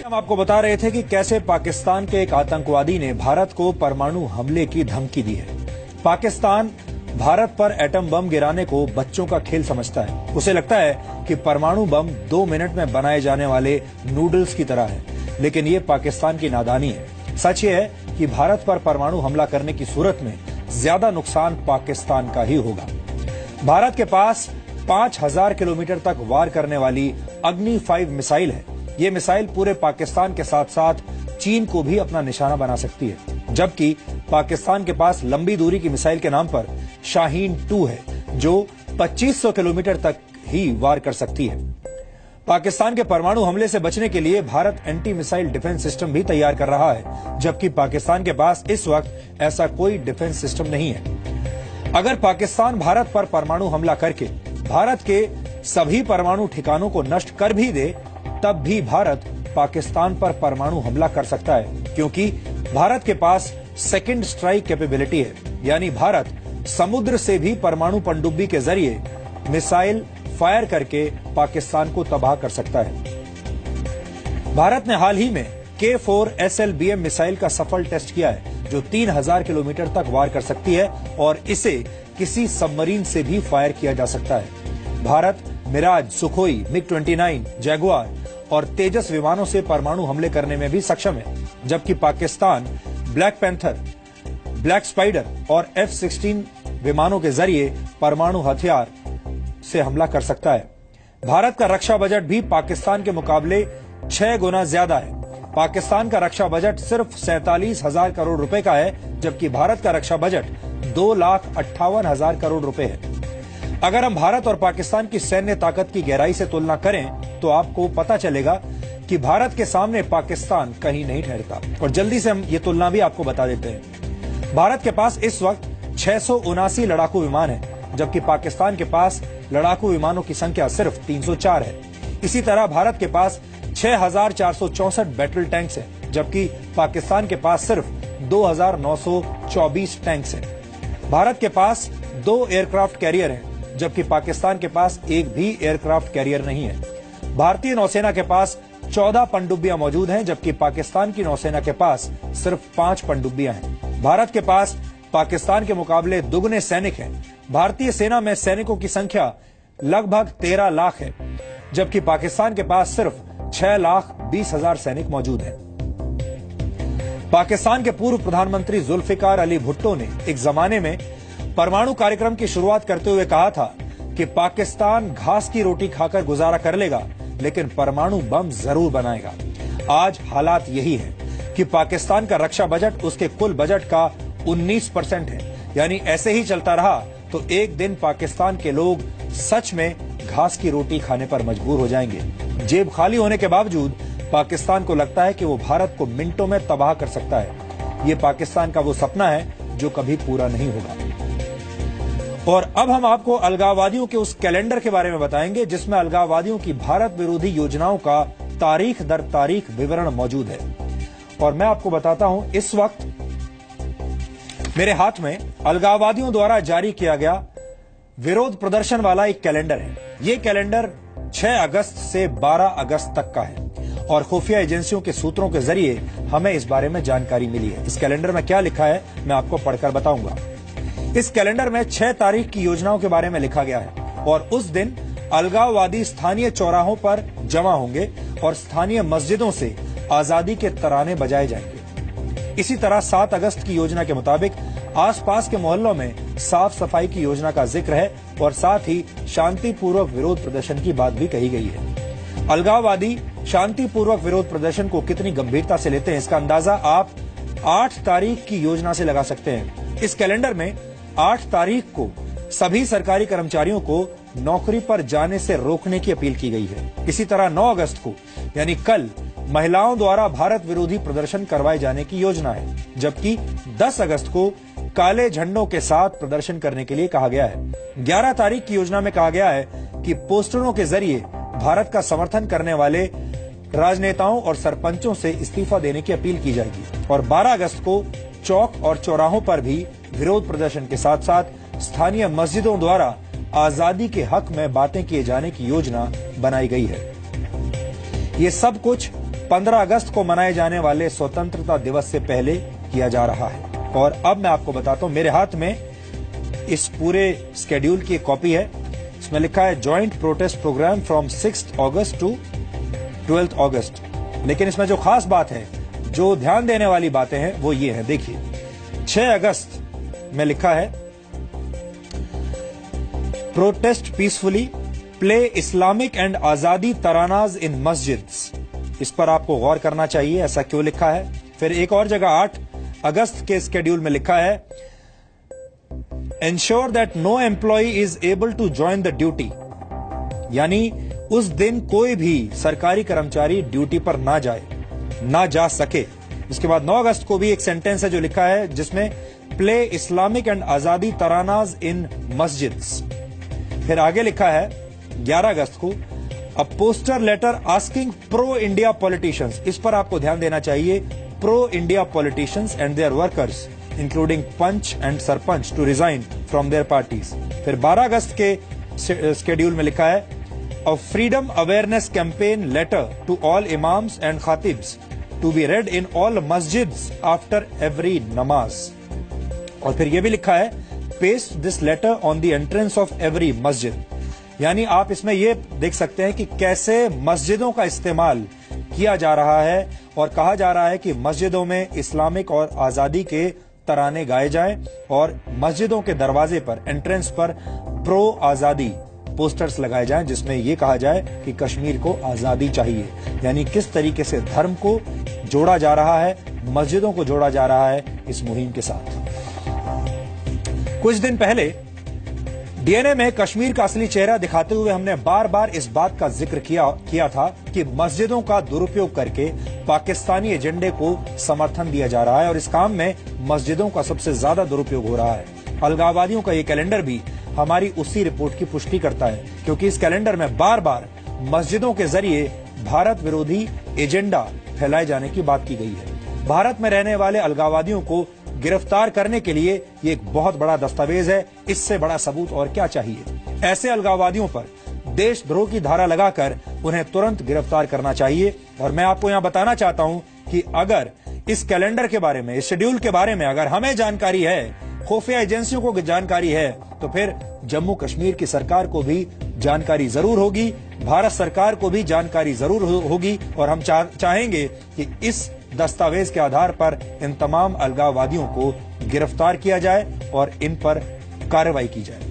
हम आपको बता रहे थे कि कैसे पाकिस्तान के एक आतंकवादी ने भारत को परमाणु हमले की धमकी दी है। पाकिस्तान भारत पर एटम बम गिराने को बच्चों का खेल समझता है। उसे लगता है कि परमाणु बम 2 मिनट में बनाए जाने वाले नूडल्स की तरह है, लेकिन ये पाकिस्तान की नादानी है। सच ये है कि भारत पर परमाणु हमला करने की सूरत में ज्यादा नुकसान पाकिस्तान का ही होगा। भारत के पास 5000 किलोमीटर तक वार करने वाली अग्नि 5 मिसाइल है। ये मिसाइल पूरे पाकिस्तान के साथ साथ चीन को भी अपना निशाना बना सकती है, जबकि पाकिस्तान के पास लंबी दूरी की मिसाइल के नाम पर शाहीन 2 है, जो 2500 किलोमीटर तक ही वार कर सकती है। पाकिस्तान के परमाणु हमले से बचने के लिए Bharat anti missile defence system भी तैयार कर रहा है, जबकि पाकिस्तान के पास इस वक्त ऐसा कोई डिफेंस सिस्टम नहीं है। अगर पाकिस्तान भारत पर परमाणु हमला करके भारत के सभी परमाणु ठिकानों को नष्ट कर भी दे, तब भी भारत पाकिस्तान पर परमाणु हमला कर सकता है, क्योंकि भारत के पास सेकंड स्ट्राइक कैपेबिलिटी है, यानी भारत समुद्र से भी परमाणु पनडुब्बी के जरिए मिसाइल फायर करके पाकिस्तान को तबाह कर सकता है। भारत ने हाल ही में K4 SLBM मिसाइल का सफल टेस्ट किया है, जो 3000 किलोमीटर तक वार कर सकती है और इसे किसी सबमरीन से भी फायर किया जा सकता है। Bharat Miraj, Sukhoi, MiG-29, Jaguar और तेजस विमानों से परमाणु हमले करने में भी सक्षम है, जबकि Pakistan black panther, black spider और F-16 विमानों के जरिए परमाणु हथियार से हमला कर सकता है। भारत का रक्षा बजट भी पाकिस्तान के मुकाबले 6 गुना ज्यादा है। पाकिस्तान का रक्षा बजट सिर्फ 47,000 करोड़ रुपए का है, जबकि भारत का रक्षा बजट 2,58,000 करोड़ रुपए है। अगर हम भारत और पाकिस्तान की सैन्य ताकत की गहराई से तुलना करें तो आपको पता चलेगा कि भारत के सामने पाकिस्तान कहीं नहीं ठहरता। और जल्दी से हम ये तुलना भी आपको बता देते हैं। भारत के पास इस वक्त 679 लड़ाकू विमान है, जबकि पाकिस्तान के पास लड़ाकू विमानों की संख्या सिर्फ 304 है। इसी तरह भारत के पास 6464 बैटल टैंक्स हैं, जबकि पाकिस्तान के पास सिर्फ 2924 टैंक्स हैं। भारत के पास 2 एयरक्राफ्ट कैरियर हैं, जबकि पाकिस्तान के पास एक भी एयरक्राफ्ट कैरियर नहीं है। भारतीय नौसेना के पास 14 पनडुब्बियां मौजूद हैं, जबकि पाकिस्तान की नौसेना के पास सिर्फ 5 पनडुब्बियां हैं। भारत के पास पाकिस्तान के मुकाबले दुगने सैनिक हैं। भारतीय सेना में सैनिकों की संख्या लगभग 13 लाख है, जबकि पाकिस्तान के पास सिर्फ 6,20,000 सैनिक मौजूद हैं। पाकिस्तान के पूर्व प्रधानमंत्री जुल्फिकार अली भुट्टो ने एक जमाने में परमाणु कार्यक्रम की शुरुआत करते हुए कहा था कि पाकिस्तान घास की रोटी खाकर गुजारा कर लेगा, लेकिन परमाणु बम जरूर बनाएगा। आज हालात यही है कि पाकिस्तान का रक्षा बजट उसके कुल बजट का 19% है, यानी ऐसे ही चलता रहा तो एक दिन पाकिस्तान के लोग सच में घास की रोटी खाने पर मजबूर हो जाएंगे। जेब खाली होने के बावजूद पाकिस्तान को लगता है कि वो भारत को मिनटों में तबाह कर सकता है। ये पाकिस्तान का वो सपना है जो कभी पूरा नहीं होगा। और अब हम आपको अलगाववादियों के उस कैलेंडर के बारे में बताएंगे, जिसमें अलगाववादियों की भारत विरोधी योजनाओं का तारीख दर तारीख विवरण मौजूद है। और मैं आपको बताता हूं, इस वक्त मेरे हाथ में अलगाववादियों द्वारा जारी किया गया विरोध प्रदर्शन वाला एक कैलेंडर है। ये कैलेंडर 6 अगस्त से 12 अगस्त तक का है और खुफिया एजेंसियों के सूत्रों के जरिए हमें इस बारे में जानकारी मिली है। इस कैलेंडर में क्या लिखा है मैं आपको पढ़कर बताऊंगा। इस कैलेंडर में 6 तारीख की योजनाओं के बारे में लिखा गया है और उस दिन अलगाववादी स्थानीय चौराहों पर जमा होंगे और स्थानीय मस्जिदों से आजादी के तराने बजाए जाएंगे। इसी तरह 7 अगस्त की योजना के मुताबिक आसपास के मोहल्लों में साफ सफाई की योजना का जिक्र है और साथ ही शांतिपूर्वक विरोध प्रदर्शन की बात भी कही गई है। अलगाववादी शांतिपूर्वक विरोध प्रदर्शन को कितनी गंभीरता से लेते हैं, इसका अंदाजा आप 8 तारीख की योजना से लगा सकते हैं। इस कैलेंडर में 8 तारीख को सभी सरकारी कर्मचारियों को नौकरी पर जाने से रोकने की अपील की गई है। इसी तरह 9 अगस्त को यानी कल महिलाओं द्वारा भारत विरोधी प्रदर्शन करवाए जाने की योजना है, जबकि 10 अगस्त को काले झंडों के साथ प्रदर्शन करने के लिए कहा गया है। 11 तारीख की योजना में कहा गया है कि पोस्टरों के जरिए भारत का समर्थन करने वाले राजनेताओं और सरपंचों से इस्तीफा देने की अपील की जाएगी। और 12 अगस्त को चौक और चौराहों पर भी विरोध प्रदर्शन के साथ साथ स्थानीय मस्जिदों द्वारा आजादी के हक में बातें किए जाने की योजना बनाई गई है। ये सब कुछ 15 अगस्त को मनाए जाने वाले स्वतंत्रता दिवस से पहले किया जा रहा है। और अब मैं आपको बताता हूं, मेरे हाथ में इस पूरे स्केड्यूल की एक कॉपी है। इसमें लिखा है joint protest program from 6 August to 12 August. लेकिन इसमें जो खास बात है, जो ध्यान देने वाली बातें हैं, वो ये है। देखिए, 6 अगस्त में लिखा है protest peacefully, play Islamic and आजादी तरानाज इन मस्जिद्स। इस पर आपको गौर करना चाहिए, ऐसा क्यों लिखा है। फिर एक और जगह 8 अगस्त के स्केड्यूल में लिखा है ensure that no employee is able to join the duty, यानी उस दिन कोई भी सरकारी कर्मचारी ड्यूटी पर ना जा सके। इसके बाद 9 अगस्त को भी एक सेंटेंस है जो लिखा है जिसमें प्ले इस्लामिक एंड आजादी तरानाज इन मस्जिद्स। फिर आगे लिखा है 11 अगस्त को a poster letter asking pro India politicians. इस पर आपको ध्यान देना चाहिए, pro India politicians and their workers including panch and sarpanch to resign from their parties. फिर 12 अगस्त के स्केड्यूल में लिखा है a freedom awareness campaign letter to all imams and khatibs to be read in all masjids after every namaz. और फिर यह भी लिखा है paste this letter on the entrance of every मस्जिद। यानी आप इसमें यह देख सकते हैं कि कैसे मस्जिदों का इस्तेमाल किया जा रहा है और कहा जा रहा है कि मस्जिदों में इस्लामिक और आजादी के तराने गाए जाएं और मस्जिदों के दरवाजे पर, एंट्रेंस पर प्रो आजादी पोस्टर्स लगाए जाएं जिसमें यह कहा जाए कि कश्मीर को आजादी चाहिए। यानी किस तरीके से धर्म को जोड़ा जा रहा है, मस्जिदों को जोड़ा जा रहा है इस मुहिम के साथ। कुछ दिन पहले डीएनए में कश्मीर का असली चेहरा दिखाते हुए हमने बार बार इस बात का जिक्र किया था कि मस्जिदों का दुरुपयोग करके पाकिस्तानी एजेंडे को समर्थन दिया जा रहा है और इस काम में मस्जिदों का सबसे ज्यादा दुरुपयोग हो रहा है। अलगाववादियों का ये कैलेंडर भी हमारी उसी रिपोर्ट की पुष्टि करता है, क्योंकि इस कैलेंडर में बार बार मस्जिदों के जरिए भारत विरोधी एजेंडा फैलाए जाने की बात की गई है। भारत में रहने वाले अलगाववादियों को गिरफ्तार करने के लिए ये एक बहुत बड़ा दस्तावेज है। इससे बड़ा सबूत और क्या चाहिए। ऐसे अलगाववादियों पर देशद्रोह की धारा लगाकर उन्हें तुरंत गिरफ्तार करना चाहिए। और मैं आपको यहां बताना चाहता हूं कि अगर इस कैलेंडर के बारे में, इस शेड्यूल के बारे में अगर हमें जानकारी है, खुफिया एजेंसियों को जानकारी है, तो फिर जम्मू कश्मीर की सरकार को भी जानकारी जरूर होगी, भारत सरकार को भी जानकारी जरूर होगी। और हम चाहेंगे कि इस दस्तावेज के आधार पर इन तमाम अलगाववादियों को गिरफ्तार किया जाए और इन पर कार्रवाई की जाए।